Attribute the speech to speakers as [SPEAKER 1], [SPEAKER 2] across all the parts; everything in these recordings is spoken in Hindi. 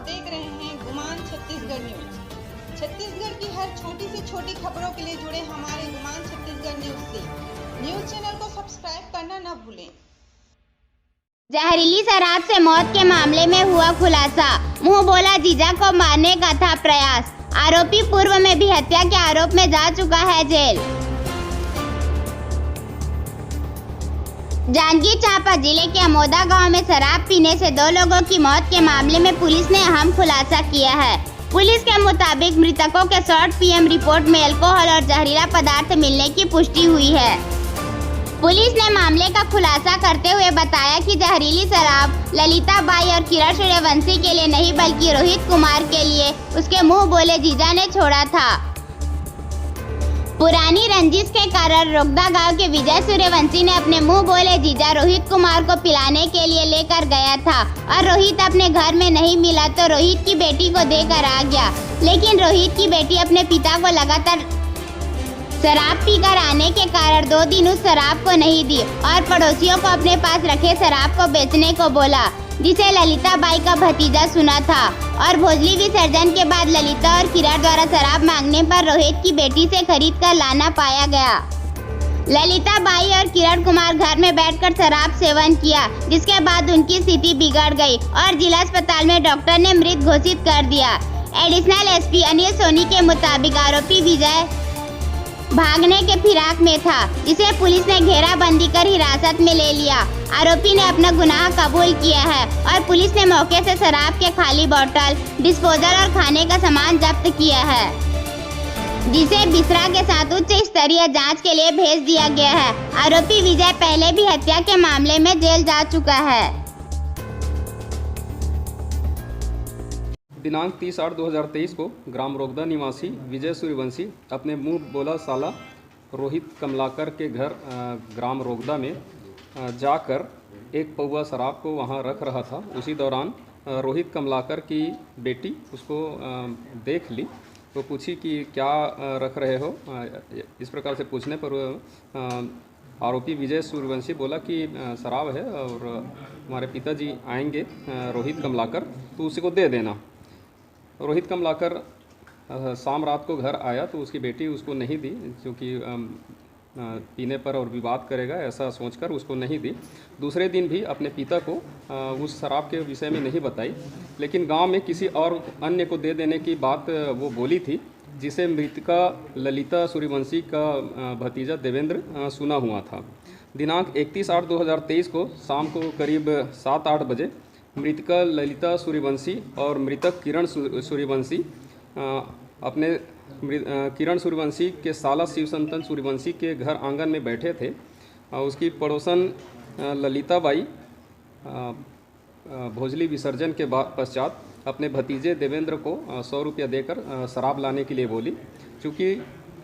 [SPEAKER 1] देख रहे हैं गुमान छत्तीसगढ़ न्यूज। छत्तीसगढ़ की हर छोटी से छोटी खबरों के लिए जुड़े हमारे गुमान छत्तीसगढ़ न्यूज से। न्यूज चैनल को सब्सक्राइब करना न भूलें।
[SPEAKER 2] जहरीली शराब से मौत के मामले में हुआ खुलासा। मुंह बोला जीजा को मारने का था प्रयास। आरोपी पूर्व में भी हत्या के आरोप में जा चुका है जेल। जांजगीर चांपा जिले के अमोदा गांव में शराब पीने से 2 लोगों की मौत के मामले में पुलिस ने अहम खुलासा किया है। पुलिस के मुताबिक मृतकों के शॉर्ट पीएम रिपोर्ट में अल्कोहल और जहरीला पदार्थ मिलने की पुष्टि हुई है। पुलिस ने मामले का खुलासा करते हुए बताया कि जहरीली शराब ललिता बाई और किरण सूर्यवंशी के लिए नहीं बल्कि रोहित कुमार के लिए उसके मुंह बोले जीजा ने छोड़ा था। पुरानी रंजिश के कारण रोगदा गांव के विजय सूर्यवंशी ने अपने मुंह बोले जीजा रोहित कुमार को पिलाने के लिए लेकर गया था और रोहित अपने घर में नहीं मिला तो रोहित की बेटी को देकर आ गया। लेकिन रोहित की बेटी अपने पिता को लगातार शराब पीकर आने के कारण 2 दिन उस शराब को नहीं दी और पड़ोसियों को अपने पास रखे शराब को बेचने को बोला, जिसे ललिता बाई का भतीजा सुना था। और भोजली विसर्जन के बाद ललिता और किरण द्वारा शराब मांगने पर रोहित की बेटी से खरीद कर लाना पाया गया। ललिता बाई और किरण कुमार घर में बैठकर शराब सेवन किया, जिसके बाद उनकी स्थिति बिगड़ गई और जिला अस्पताल में डॉक्टर ने मृत घोषित कर दिया। एडिशनल एसपी अनिल सोनी के मुताबिक आरोपी विजय भागने के फिराक में था, जिसे पुलिस ने घेराबंदी कर हिरासत में ले लिया। आरोपी ने अपना गुनाह कबूल किया है और पुलिस ने मौके से शराब के खाली बोतल, डिस्पोजल और खाने का सामान जब्त किया है, जिसे बिसरा के साथ उच्च स्तरीय जांच के लिए भेज दिया गया है। आरोपी विजय पहले भी हत्या के मामले में जेल जा चुका है।
[SPEAKER 3] दिनांक 30/8/2023 को ग्राम रोगदा निवासी विजय सूर्यवंशी अपने मुंह बोला साला रोहित कमलाकर के घर ग्राम रोगदा में जाकर एक पौवा शराब को वहां रख रहा था। उसी दौरान रोहित कमलाकर की बेटी उसको देख ली तो पूछी कि क्या रख रहे हो। इस प्रकार से पूछने पर आरोपी विजय सूर्यवंशी बोला कि शराब है और हमारे पिताजी आएंगे रोहित कमलाकर, तो उसी को दे देना। रोहित कमलाकर शाम रात को घर आया तो उसकी बेटी उसको नहीं दी, क्योंकि पीने पर और विवाद करेगा ऐसा सोचकर उसको नहीं दी। दूसरे दिन भी अपने पिता को उस शराब के विषय में नहीं बताई, लेकिन गांव में किसी और अन्य को दे देने की बात वो बोली थी, जिसे मृतका ललिता सूर्यवंशी का भतीजा देवेंद्र सुना हुआ था। दिनांक 31/8/2023 को शाम को करीब 7-8 बजे मृतका ललिता सूर्यवंशी और मृतक किरण सूर्यवंशी अपने किरण सूर्यवंशी के साला शिवसंतन सूर्यवंशी के घर आंगन में बैठे थे। उसकी पड़ोसन ललिता बाई भोजली विसर्जन के पश्चात अपने भतीजे देवेंद्र को 100 रुपया देकर शराब लाने के लिए बोली। चूँकि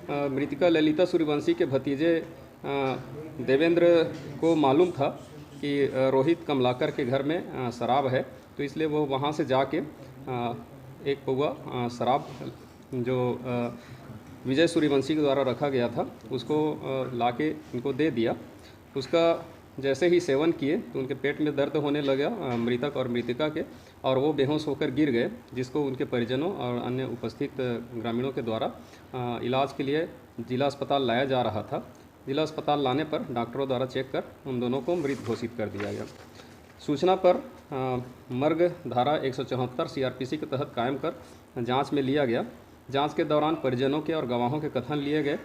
[SPEAKER 3] मृतका ललिता सूर्यवंशी के भतीजे देवेंद्र को मालूम था कि रोहित कमलाकर के घर में शराब है, तो इसलिए वो वहाँ से जाके एक पौवा शराब जो विजय सूर्यवंशी के द्वारा रखा गया था उसको लाके इनको दे दिया। उसका जैसे ही सेवन किए तो उनके पेट में दर्द होने लगा मृतक और मृतिका के, और वो बेहोश होकर गिर गए, जिसको उनके परिजनों और अन्य उपस्थित ग्रामीणों के द्वारा इलाज के लिए जिला अस्पताल लाया जा रहा था। जिला अस्पताल लाने पर डॉक्टरों द्वारा चेक कर उन दोनों को मृत घोषित कर दिया गया। सूचना पर मर्ग धारा 174 सीआरपीसी के तहत कायम कर जांच में लिया गया। जांच के दौरान परिजनों के और गवाहों के कथन लिए गए।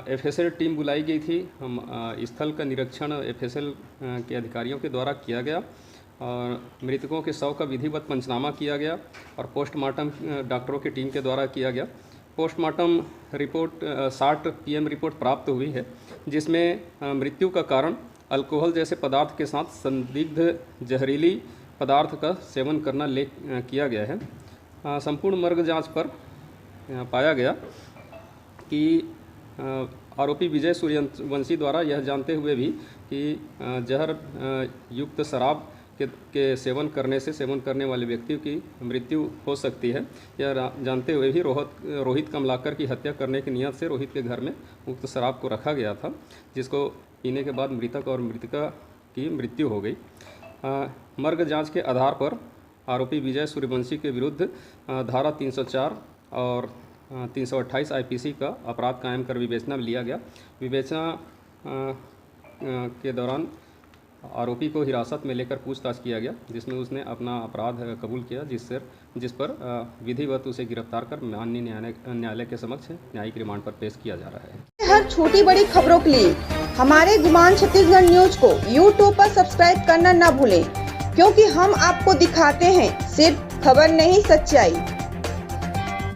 [SPEAKER 3] एफएसएल टीम बुलाई गई थी। स्थल का निरीक्षण एफएसएल के अधिकारियों के द्वारा किया गया और मृतकों के शव का विधिवत पंचनामा किया गया और पोस्टमार्टम डॉक्टरों की टीम के द्वारा किया गया। पोस्टमार्टम रिपोर्ट 60 पीएम रिपोर्ट प्राप्त हुई है, जिसमें मृत्यु का कारण अल्कोहल जैसे पदार्थ के साथ संदिग्ध जहरीली पदार्थ का सेवन करना किया गया है। संपूर्ण मर्ग जांच पर पाया गया कि आरोपी विजय सूर्यवंशी द्वारा यह जानते हुए भी कि जहर युक्त शराब के सेवन करने वाले व्यक्ति की मृत्यु हो सकती है, यह जानते हुए भी रोहित कमलाकर की हत्या करने की नियत से रोहित के घर में उक्त शराब को रखा गया था, जिसको पीने के बाद मृतक और मृतिका की मृत्यु हो गई। मर्ग जांच के आधार पर आरोपी विजय सूर्यवंशी के विरुद्ध धारा 304 और 328 आईपीसी का अपराध कायम कर विवेचना में लिया गया। विवेचना के दौरान आरोपी को हिरासत में लेकर पूछताछ किया गया, जिसमें उसने अपना अपराध कबूल किया, जिस पर विधिवत उसे गिरफ्तार कर माननीय न्यायालय के समक्ष न्यायिक रिमांड पर पेश किया जा रहा है।
[SPEAKER 1] हर छोटी बड़ी खबरों के लिए हमारे गुमान छत्तीसगढ़ न्यूज को YouTube पर सब्सक्राइब करना न भूलें, क्योंकि हम आपको दिखाते हैं सिर्फ खबर नहीं, सच्चाई।